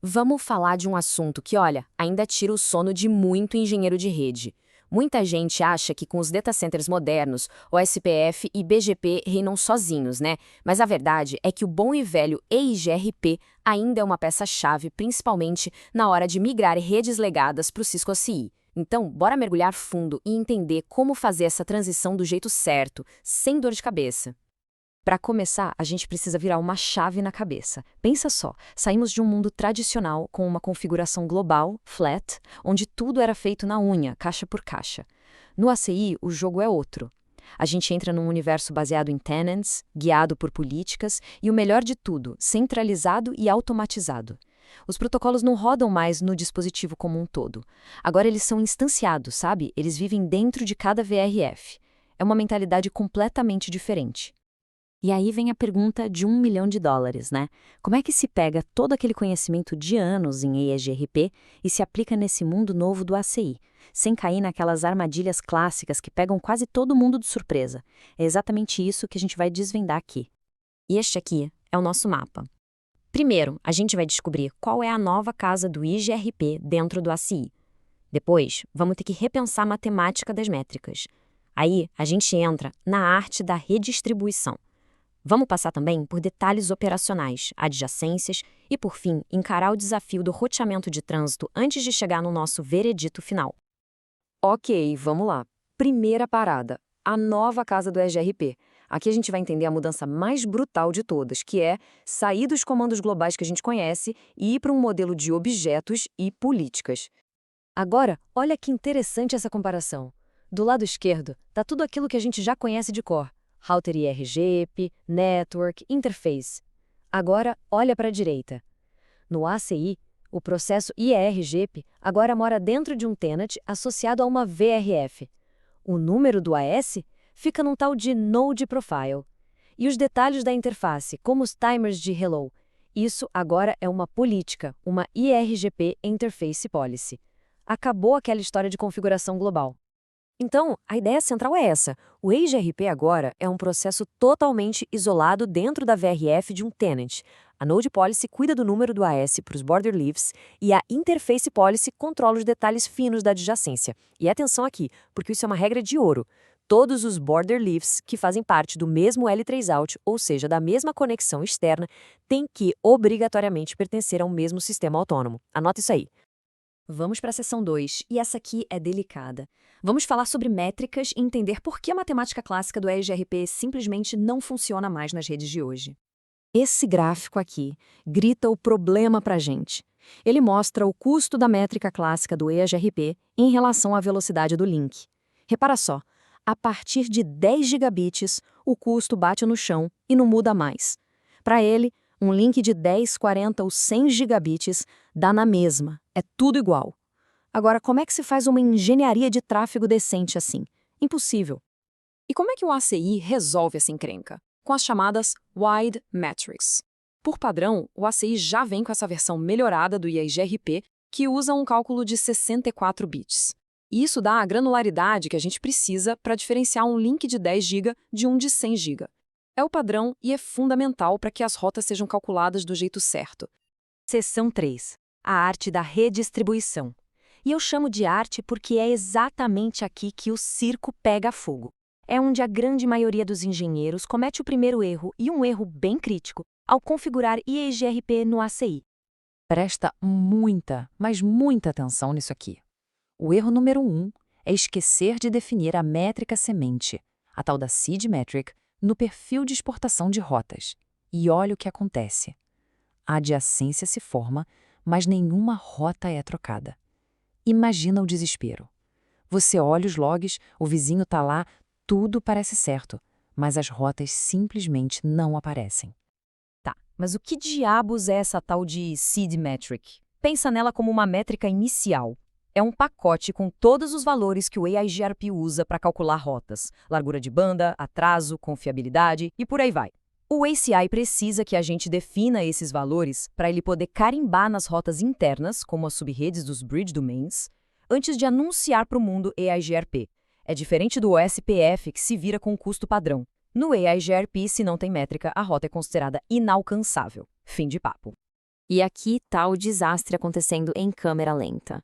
Vamos falar de um assunto que, olha, ainda tira o sono de muito engenheiro de rede. Muita gente acha que com os data centers modernos, o SPF e BGP reinam sozinhos, né? Mas a verdade é que o bom e velho EIGRP ainda é uma peça-chave, principalmente na hora de migrar redes legadas para o Cisco ACI. Então, bora mergulhar fundo e entender como fazer essa transição do jeito certo, sem dor de cabeça. Para começar, a gente precisa virar uma chave na cabeça. Pensa só, saímos de um mundo tradicional com uma configuração global, flat, onde tudo era feito na unha, caixa por caixa. No ACI, o jogo é outro. A gente entra num universo baseado em tenants, guiado por políticas e, o melhor de tudo, centralizado e automatizado. Os protocolos não rodam mais no dispositivo como um todo. Agora eles são instanciados, sabe? Eles vivem dentro de cada VRF. É uma mentalidade completamente diferente. E aí vem a pergunta de US$ 1 milhão, né? Como é que se pega todo aquele conhecimento de anos em EIGRP e se aplica nesse mundo novo do ACI, sem cair naquelas armadilhas clássicas que pegam quase todo mundo de surpresa? É exatamente isso que a gente vai desvendar aqui. E este aqui é o nosso mapa. Primeiro, a gente vai descobrir qual é a nova casa do IGRP dentro do ACI. Depois, vamos ter que repensar a matemática das métricas. Aí, a gente entra na arte da redistribuição. Vamos passar também por detalhes operacionais, adjacências e, por fim, encarar o desafio do roteamento de trânsito antes de chegar no nosso veredito final. Ok, vamos lá. Primeira parada, a nova casa do EGRP. Aqui a gente vai entender a mudança mais brutal de todas, que é sair dos comandos globais que a gente conhece e ir para um modelo de objetos e políticas. Agora, olha que interessante essa comparação. Do lado esquerdo, está tudo aquilo que a gente já conhece de cor. Router IRGP, Network, Interface. Agora, olha para a direita. No ACI, o processo IRGP agora mora dentro de um tenant associado a uma VRF. O número do AS fica num tal de Node Profile. E os detalhes da interface, como os timers de Hello, isso agora é uma política, uma IRGP Interface Policy. Acabou aquela história de configuração global. Então, a ideia central é essa. O EIGRP agora é um processo totalmente isolado dentro da VRF de um tenant. A Node Policy cuida do número do AS para os border leaves e a Interface Policy controla os detalhes finos da adjacência. E atenção aqui, porque isso é uma regra de ouro. Todos os border leaves que fazem parte do mesmo L3Out, ou seja, da mesma conexão externa, têm que obrigatoriamente pertencer ao mesmo sistema autônomo. Anota isso aí. Vamos para a seção 2, e essa aqui é delicada. Vamos falar sobre métricas e entender por que a matemática clássica do EIGRP simplesmente não funciona mais nas redes de hoje. Esse gráfico aqui grita o problema para a gente. Ele mostra o custo da métrica clássica do EIGRP em relação à velocidade do link. Repara só, a partir de 10 gigabits, o custo bate no chão e não muda mais. Para ele, um link de 10, 40 ou 100 gigabits dá na mesma, é tudo igual. Agora, como é que se faz uma engenharia de tráfego decente assim? Impossível. E como é que o ACI resolve essa encrenca? Com as chamadas Wide Metrics. Por padrão, o ACI já vem com essa versão melhorada do IIGRP, que usa um cálculo de 64 bits. E isso dá a granularidade que a gente precisa para diferenciar um link de 10 GB de um de 100 GB. É o padrão e é fundamental para que as rotas sejam calculadas do jeito certo. Seção 3. A arte da redistribuição. E eu chamo de arte porque é exatamente aqui que o circo pega fogo. É onde a grande maioria dos engenheiros comete o primeiro erro, e um erro bem crítico, ao configurar IIGRP no ACI. Presta muita, mas muita atenção nisso aqui. O erro número 1 é esquecer de definir a métrica semente, a tal da seed metric, no perfil de exportação de rotas. E olha o que acontece. A adjacência se forma, mas nenhuma rota é trocada. Imagina o desespero. Você olha os logs, o vizinho está lá, tudo parece certo, mas as rotas simplesmente não aparecem. Tá, mas o que diabos é essa tal de seed metric? Pensa nela como uma métrica inicial. É um pacote com todos os valores que o EIGRP usa para calcular rotas, largura de banda, atraso, confiabilidade e por aí vai. O ACI precisa que a gente defina esses valores para ele poder carimbar nas rotas internas, como as subredes dos bridge domains, antes de anunciar para o mundo EIGRP. É diferente do OSPF, que se vira com o custo padrão. No EIGRP, se não tem métrica, a rota é considerada inalcançável. Fim de papo. E aqui está o desastre acontecendo em câmera lenta.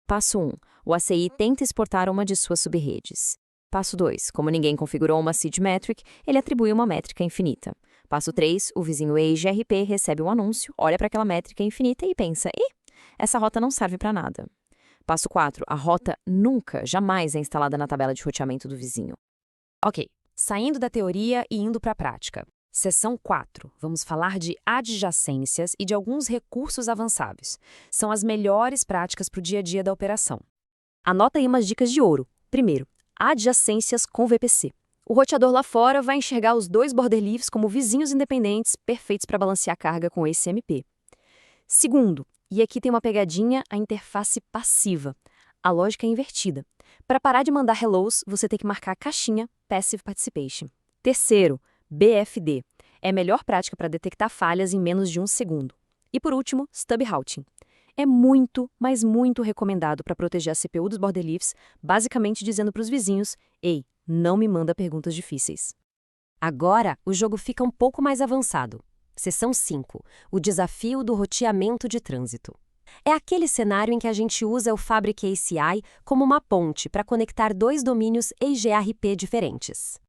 Passo 1. O ACI tenta exportar uma de suas subredes. Passo 2. Como ninguém configurou uma seed metric, ele atribui uma métrica infinita. Passo 3. O vizinho EIGRP recebe um anúncio, olha para aquela métrica infinita e pensa, essa rota não serve para nada. Passo 4. A rota nunca, jamais é instalada na tabela de roteamento do vizinho. Ok, saindo da teoria e indo para a prática. Seção 4. Vamos falar de adjacências e de alguns recursos avançados. São as melhores práticas para o dia a dia da operação. Anota aí umas dicas de ouro. Primeiro, adjacências com VPC. O roteador lá fora vai enxergar os dois border leaves como vizinhos independentes, perfeitos para balancear a carga com esse MP. Segundo, e aqui tem uma pegadinha, a interface passiva. A lógica é invertida. Para parar de mandar hellos, você tem que marcar a caixinha Passive Participation. Terceiro, BFD. É a melhor prática para detectar falhas em menos de 1 segundo. E por último, Stub Routing. É muito, mas muito recomendado para proteger a CPU dos border leaves, basicamente dizendo para os vizinhos, ei, não me manda perguntas difíceis. Agora, o jogo fica um pouco mais avançado. Seção 5. O desafio do roteamento de trânsito. É aquele cenário em que a gente usa o Fabric ACI como uma ponte para conectar dois domínios EIGRP diferentes.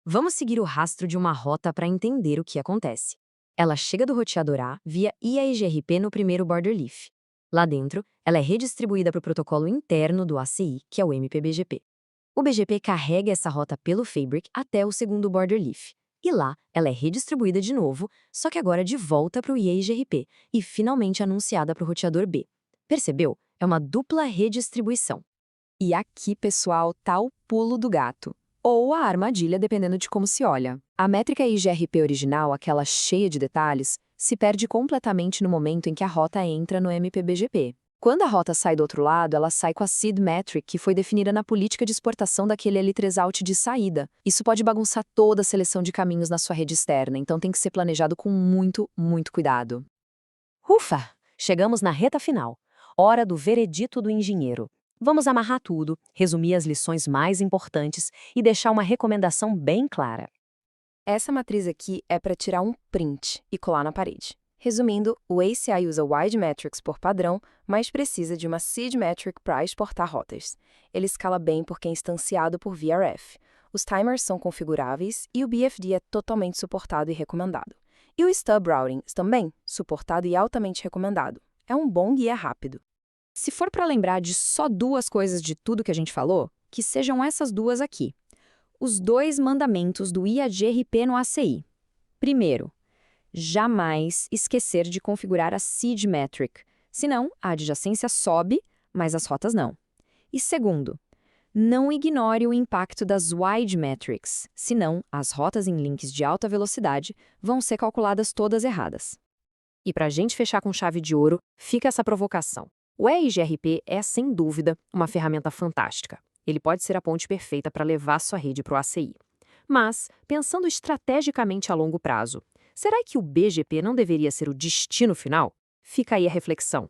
Vamos seguir o rastro de uma rota para entender o que acontece. Ela chega do roteador A via EIGRP no primeiro border leaf. Lá dentro, ela é redistribuída para o protocolo interno do ACI, que é o MPBGP. O BGP carrega essa rota pelo Fabric até o segundo border leaf. E lá, ela é redistribuída de novo, só que agora de volta para o EIGRP e finalmente anunciada para o roteador B. Percebeu? É uma dupla redistribuição. E aqui, pessoal, tá o pulo do gato. Ou a armadilha, dependendo de como se olha. A métrica EIGRP original, aquela cheia de detalhes, se perde completamente no momento em que a rota entra no MPBGP. Quando a rota sai do outro lado, ela sai com a seed metric que foi definida na política de exportação daquele L3 out de saída. Isso pode bagunçar toda a seleção de caminhos na sua rede externa, então tem que ser planejado com muito, muito cuidado. Ufa! Chegamos na reta final. Hora do veredito do engenheiro. Vamos amarrar tudo, resumir as lições mais importantes e deixar uma recomendação bem clara. Essa matriz aqui é para tirar um print e colar na parede. Resumindo, o ACI usa Wide Metrics por padrão, mas precisa de uma Seed Metric para exportar rotas. Ele escala bem porque é instanciado por VRF. Os timers são configuráveis e o BFD é totalmente suportado e recomendado. E o Stub Routing também, suportado e altamente recomendado. É um bom guia rápido. Se for para lembrar de só 2 coisas de tudo que a gente falou, que sejam essas 2 aqui. Os 2 mandamentos do IAGRP no ACI. Primeiro, jamais esquecer de configurar a Seed Metric, senão a adjacência sobe, mas as rotas não. E segundo, não ignore o impacto das Wide Metrics, senão as rotas em links de alta velocidade vão ser calculadas todas erradas. E para a gente fechar com chave de ouro, fica essa provocação. O EIGRP é, sem dúvida, uma ferramenta fantástica. Ele pode ser a ponte perfeita para levar sua rede para o ACI. Mas, pensando estrategicamente a longo prazo, será que o BGP não deveria ser o destino final? Fica aí a reflexão.